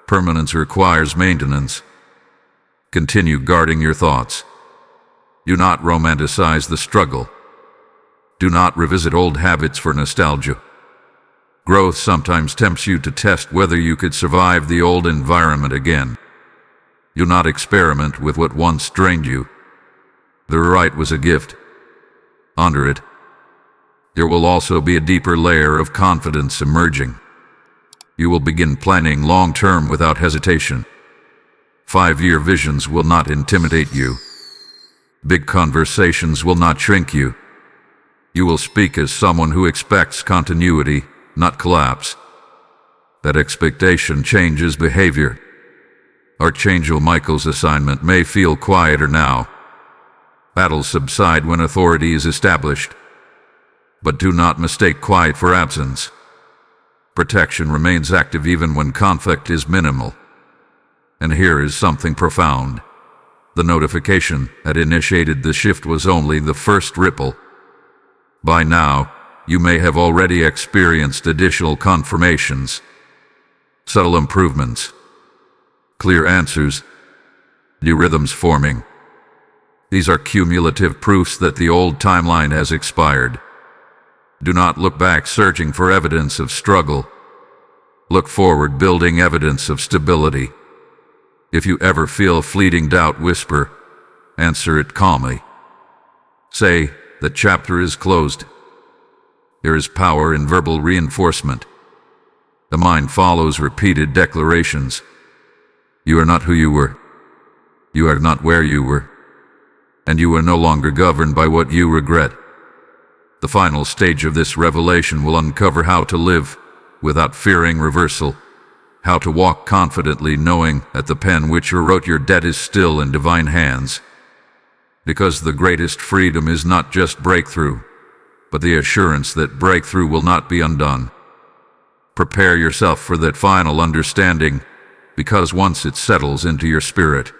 permanence requires maintenance. Continue guarding your thoughts. Do not romanticize the struggle. Do not revisit old habits for nostalgia. Growth sometimes tempts you to test whether you could survive the old environment again. Do not experiment with what once drained you. The rewrite was a gift. Honor it. There will also be a deeper layer of confidence emerging. You will begin planning long-term without hesitation. 5-year visions will not intimidate you. Big conversations will not shrink you. You will speak as someone who expects continuity, not collapse. That expectation changes behavior. Archangel Michael's assignment may feel quieter now. Battles subside when authority is established. But do not mistake quiet for absence. Protection remains active even when conflict is minimal. And here is something profound. The notification that initiated the shift was only the first ripple. By now, you may have already experienced additional confirmations, subtle improvements, clear answers, new rhythms forming. These are cumulative proofs that the old timeline has expired. Do not look back searching for evidence of struggle. Look forward building evidence of stability. If you ever feel a fleeting doubt whisper, answer it calmly. Say, the chapter is closed. There is power in verbal reinforcement. The mind follows repeated declarations. You are not who you were. You are not where you were. And you are no longer governed by what you regret. The final stage of this revelation will uncover how to live without fearing reversal, how to walk confidently knowing that the pen which wrote your debt is still in divine hands. Because the greatest freedom is not just breakthrough, but the assurance that breakthrough will not be undone. Prepare yourself for that final understanding, because once it settles into your spirit,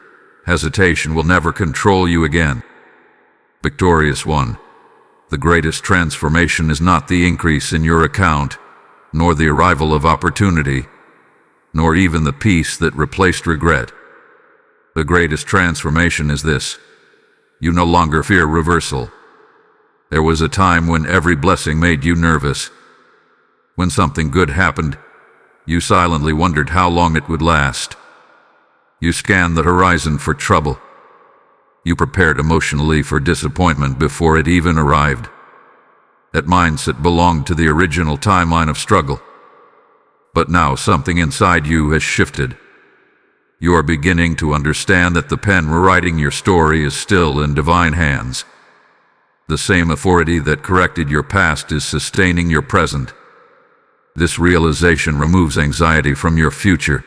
hesitation will never control you again. Victorious one, the greatest transformation is not the increase in your account, nor the arrival of opportunity, nor even the peace that replaced regret. The greatest transformation is this: you no longer fear reversal. There was a time when every blessing made you nervous. When something good happened, you silently wondered how long it would last. You scanned the horizon for trouble. You prepared emotionally for disappointment before it even arrived. That mindset belonged to the original timeline of struggle. But now something inside you has shifted. You are beginning to understand that the pen rewriting your story is still in divine hands. The same authority that corrected your past is sustaining your present. This realization removes anxiety from your future.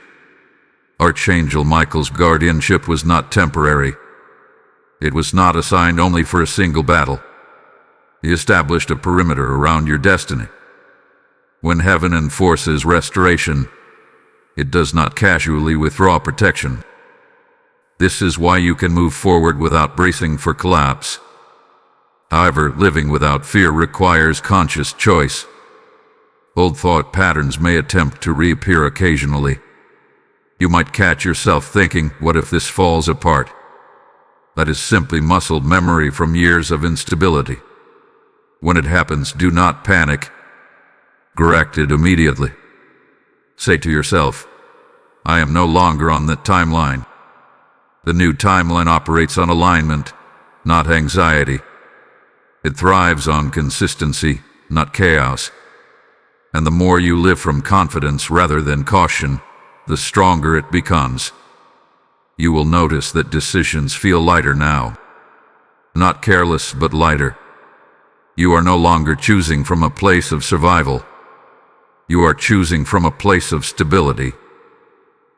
Archangel Michael's guardianship was not temporary. It was not assigned only for a single battle. He established a perimeter around your destiny. When heaven enforces restoration, it does not casually withdraw protection. This is why you can move forward without bracing for collapse. However, living without fear requires conscious choice. Old thought patterns may attempt to reappear occasionally. You might catch yourself thinking, what if this falls apart? That is simply muscle memory from years of instability. When it happens, do not panic. Correct it immediately. Say to yourself, I am no longer on that timeline. The new timeline operates on alignment, not anxiety. It thrives on consistency, not chaos. And the more you live from confidence rather than caution, the stronger it becomes. You will notice that decisions feel lighter now. Not careless, but lighter. You are no longer choosing from a place of survival. You are choosing from a place of stability.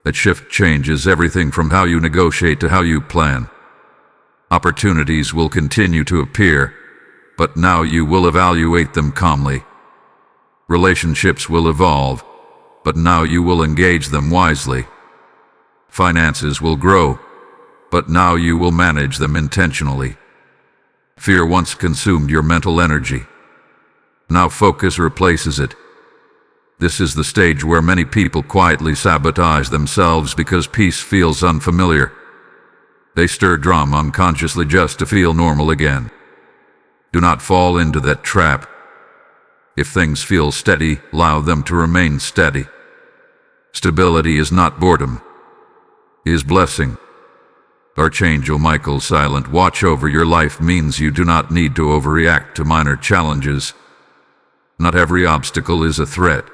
That shift changes everything from how you negotiate to how you plan. Opportunities will continue to appear, but now you will evaluate them calmly. Relationships will evolve, but now you will engage them wisely. Finances will grow, but now you will manage them intentionally. Fear once consumed your mental energy. Now focus replaces it. This is the stage where many people quietly sabotage themselves because peace feels unfamiliar. They stir drama unconsciously just to feel normal again. Do not fall into that trap. If things feel steady, allow them to remain steady. Stability is not boredom, it is blessing. Archangel Michael's silent watch over your life means you do not need to overreact to minor challenges. Not every obstacle is a threat.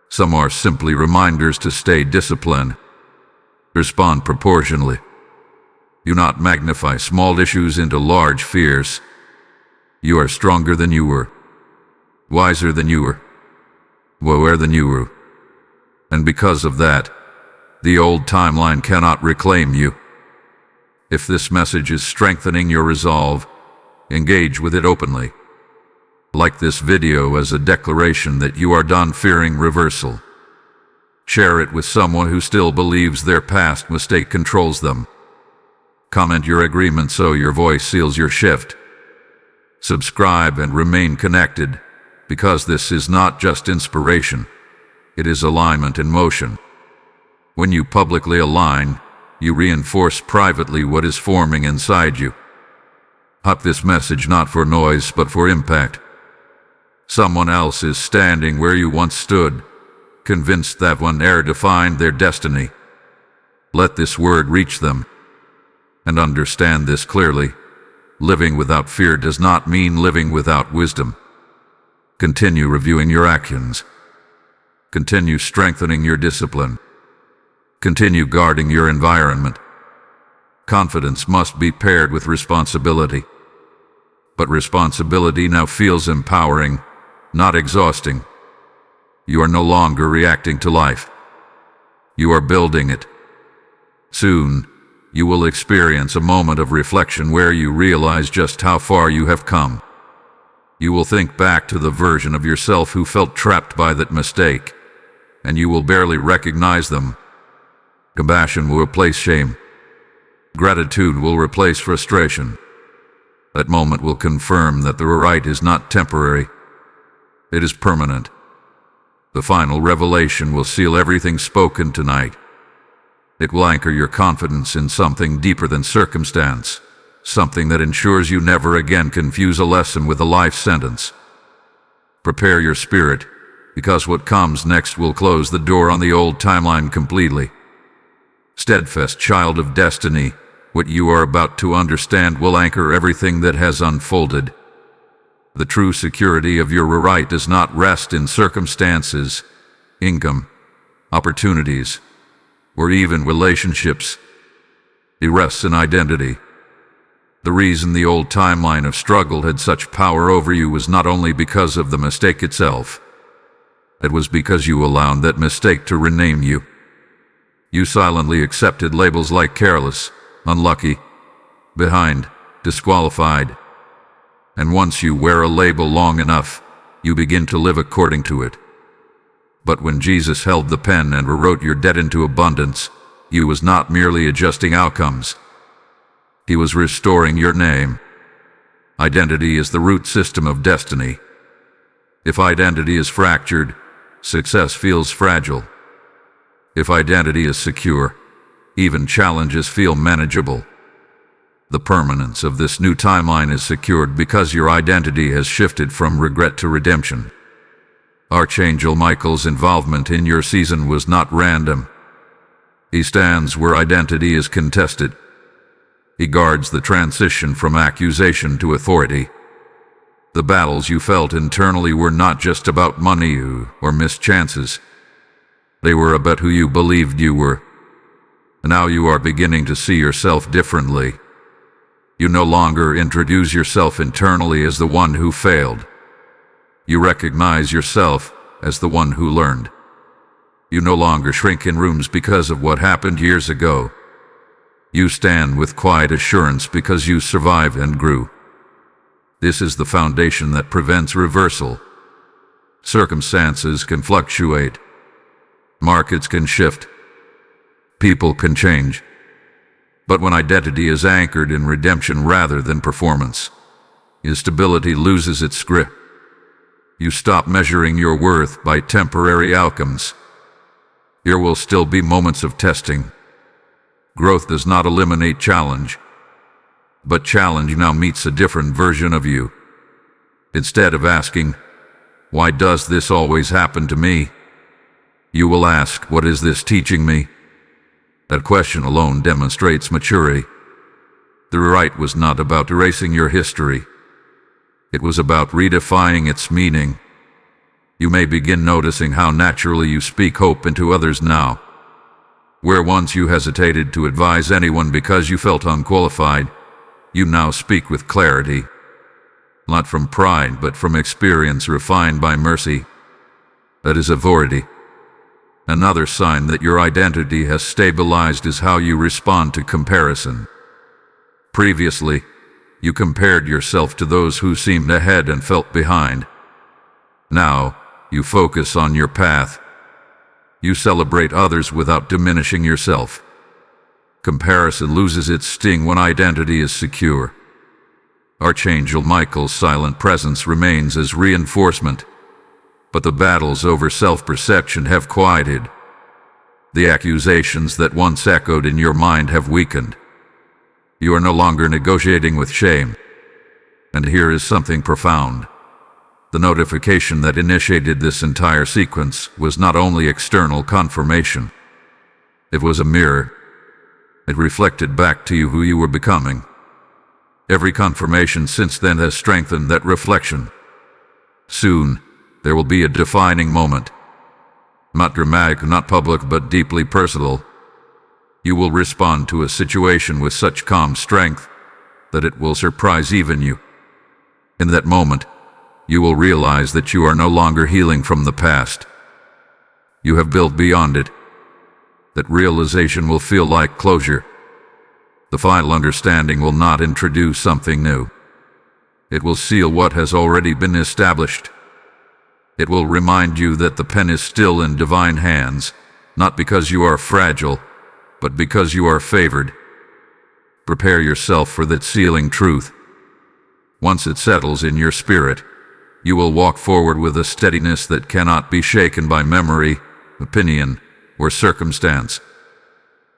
Some are simply reminders to stay disciplined. Respond proportionally. Do not magnify small issues into large fears. You are stronger than you were, wiser than you were, aware than you were. And because of that, the old timeline cannot reclaim you. If this message is strengthening your resolve, engage with it openly. Like this video as a declaration that you are done fearing reversal. Share it with someone who still believes their past mistake controls them. Comment your agreement so your voice seals your shift. Subscribe and remain connected, because this is not just inspiration, it is alignment in motion. When you publicly align, you reinforce privately what is forming inside you. Hop this message not for noise but for impact. Someone else is standing where you once stood, convinced that one error defined their destiny. Let this word reach them. And understand this clearly. Living without fear does not mean living without wisdom. Continue reviewing your actions. Continue strengthening your discipline. Continue guarding your environment. Confidence must be paired with responsibility. But responsibility now feels empowering, not exhausting. You are no longer reacting to life. You are building it. Soon, you will experience a moment of reflection where you realize just how far you have come. You will think back to the version of yourself who felt trapped by that mistake, and you will barely recognize them. Compassion will replace shame. Gratitude will replace frustration. That moment will confirm that the right is not temporary. It is permanent. The final revelation will seal everything spoken tonight. It will anchor your confidence in something deeper than circumstance, something that ensures you never again confuse a lesson with a life sentence. Prepare your spirit, because what comes next will close the door on the old timeline completely. Steadfast child of destiny, what you are about to understand will anchor everything that has unfolded. The true security of your right does not rest in circumstances, income, opportunities, or even relationships. It rests in identity. The reason the old timeline of struggle had such power over you was not only because of the mistake itself. It was because you allowed that mistake to rename you. You silently accepted labels like careless, unlucky, behind, disqualified. And once you wear a label long enough, you begin to live according to it. But when Jesus held the pen and rewrote your debt into abundance, he was not merely adjusting outcomes. He was restoring your name. Identity is the root system of destiny. If identity is fractured, success feels fragile. If identity is secure, even challenges feel manageable. The permanence of this new timeline is secured because your identity has shifted from regret to redemption. Archangel Michael's involvement in your season was not random. He stands where identity is contested. He guards the transition from accusation to authority. The battles you felt internally were not just about money or missed chances. They were about who you believed you were. Now you are beginning to see yourself differently. You no longer introduce yourself internally as the one who failed. You recognize yourself as the one who learned. You no longer shrink in rooms because of what happened years ago. You stand with quiet assurance because you survived and grew. This is the foundation that prevents reversal. Circumstances can fluctuate. Markets can shift. People can change. But when identity is anchored in redemption rather than performance, instability loses its grip. You stop measuring your worth by temporary outcomes. There will still be moments of testing. Growth does not eliminate challenge. But challenge now meets a different version of you. Instead of asking, "Why does this always happen to me?" you will ask, "What is this teaching me?" That question alone demonstrates maturity. The rewrite was not about erasing your history. It was about redefining its meaning. You may begin noticing how naturally you speak hope into others now. Where once you hesitated to advise anyone because you felt unqualified, you now speak with clarity. Not from pride, but from experience refined by mercy. That is authority. Another sign that your identity has stabilized is how you respond to comparison. Previously, you compared yourself to those who seemed ahead and felt behind. Now, you focus on your path. You celebrate others without diminishing yourself. Comparison loses its sting when identity is secure. Archangel Michael's silent presence remains as reinforcement, but the battles over self-perception have quieted. The accusations that once echoed in your mind have weakened. You are no longer negotiating with shame. And here is something profound. The notification that initiated this entire sequence was not only external confirmation. It was a mirror. It reflected back to you who you were becoming. Every confirmation since then has strengthened that reflection. Soon, there will be a defining moment. Not dramatic, not public, but deeply personal. You will respond to a situation with such calm strength that it will surprise even you. In that moment, you will realize that you are no longer healing from the past. You have built beyond it. That realization will feel like closure. The final understanding will not introduce something new. It will seal what has already been established. It will remind you that the pen is still in divine hands, not because you are fragile, but because you are favored. Prepare yourself for that sealing truth. Once it settles in your spirit, you will walk forward with a steadiness that cannot be shaken by memory, opinion, or circumstance.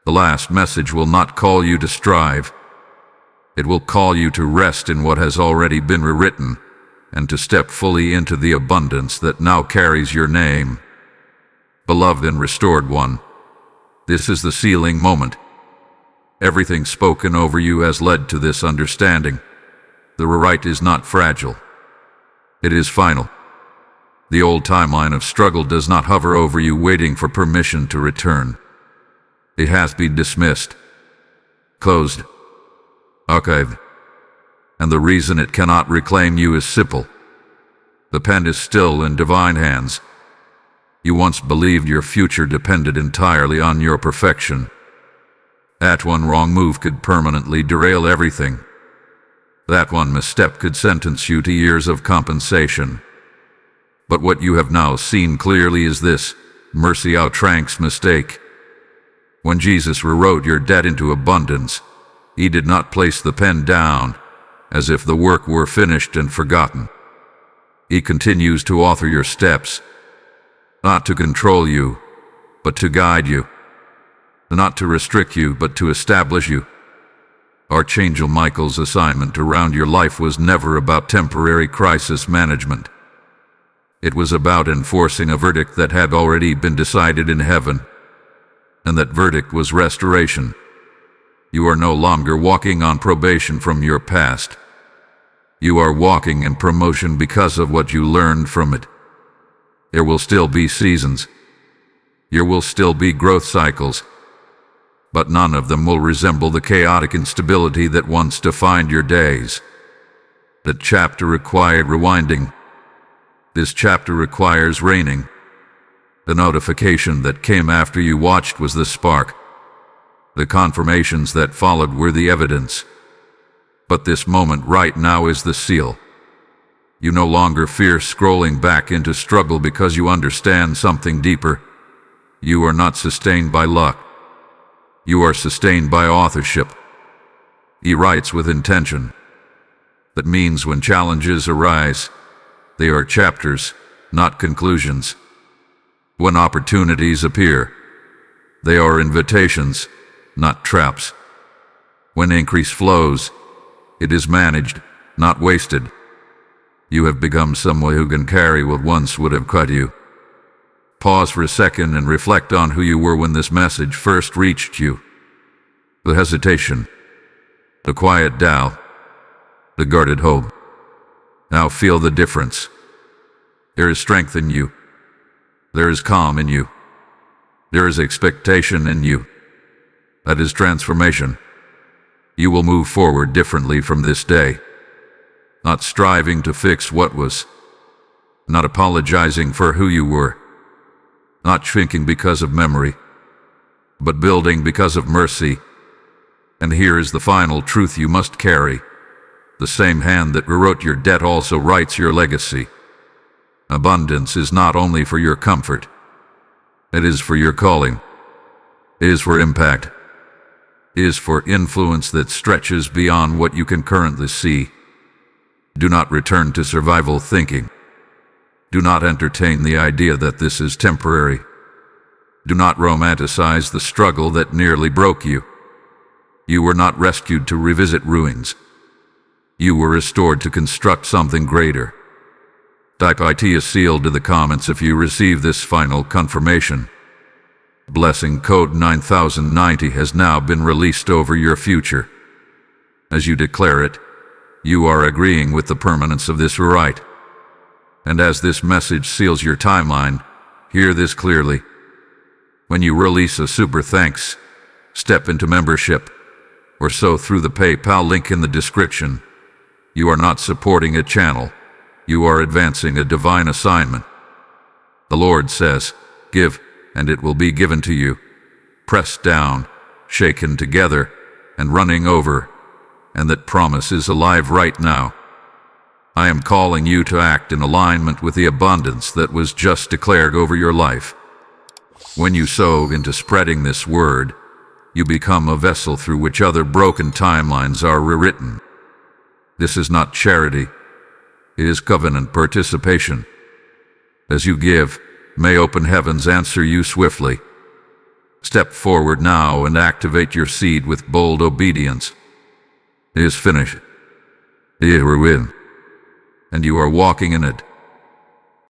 The last message will not call you to strive. It will call you to rest in what has already been rewritten, and to step fully into the abundance that now carries your name. Beloved and restored one, this is the sealing moment. Everything spoken over you has led to this understanding. The rewrite is not fragile. It is final. The old timeline of struggle does not hover over you waiting for permission to return. It has been dismissed, closed, archived. And the reason it cannot reclaim you is simple. The pen is still in divine hands. You once believed your future depended entirely on your perfection. That one wrong move could permanently derail everything. That one misstep could sentence you to years of compensation. But what you have now seen clearly is this: mercy outranks mistake. When Jesus rewrote your debt into abundance, he did not place the pen down, as if the work were finished and forgotten. He continues to author your steps, not to control you, but to guide you, not to restrict you, but to establish you. Archangel Michael's assignment around your life was never about temporary crisis management. It was about enforcing a verdict that had already been decided in heaven, and that verdict was restoration. You are no longer walking on probation from your past. You are walking in promotion because of what you learned from it. There will still be seasons. There will still be growth cycles. But none of them will resemble the chaotic instability that once defined your days. That chapter required rewinding. This chapter requires reining. The notification that came after you watched was the spark. The confirmations that followed were the evidence. But this moment right now is the seal. You no longer fear scrolling back into struggle because you understand something deeper. You are not sustained by luck. You are sustained by authorship. He writes with intention. That means when challenges arise, they are chapters, not conclusions. When opportunities appear, they are invitations, not traps. When increase flows, It is managed, not wasted. You have become someone who can carry what once would have cut you. Pause for a second and reflect on who you were when this message first reached you. The hesitation, the quiet doubt, the guarded hope. Now feel the difference. There is strength in you. There is calm in you. There is expectation in you. That is transformation. You will move forward differently from this day. Not striving to fix what was. Not apologizing for who you were. Not shrinking because of memory, but building because of mercy. And here is the final truth you must carry. The same hand that rewrote your debt also writes your legacy. Abundance is not only for your comfort. It is for your calling. It is for impact. It is for influence that stretches beyond what you can currently see. Do not return to survival thinking. Do not entertain the idea that this is temporary. Do not romanticize the struggle that nearly broke you. You were not rescued to revisit ruins. You were restored to construct something greater. Type IT is sealed to the comments if you receive this final confirmation. Blessing code 9090 has now been released over your future. As you declare it, you are agreeing with the permanence of this right. And as this message seals your timeline, hear this clearly. When you release a super thanks, step into membership, or so through the PayPal link in the description, you are not supporting a channel. You are advancing a divine assignment. The Lord says, "Give, and it will be given to you. Pressed down, shaken together, and running over." And that promise is alive right now. I am calling you to act in alignment with the abundance that was just declared over your life. When you sow into spreading this word, you become a vessel through which other broken timelines are rewritten. This is not charity. It is covenant participation. As you give, may open heavens answer you swiftly. Step forward now and activate your seed with bold obedience. It is finished. It is win. And you are walking in it.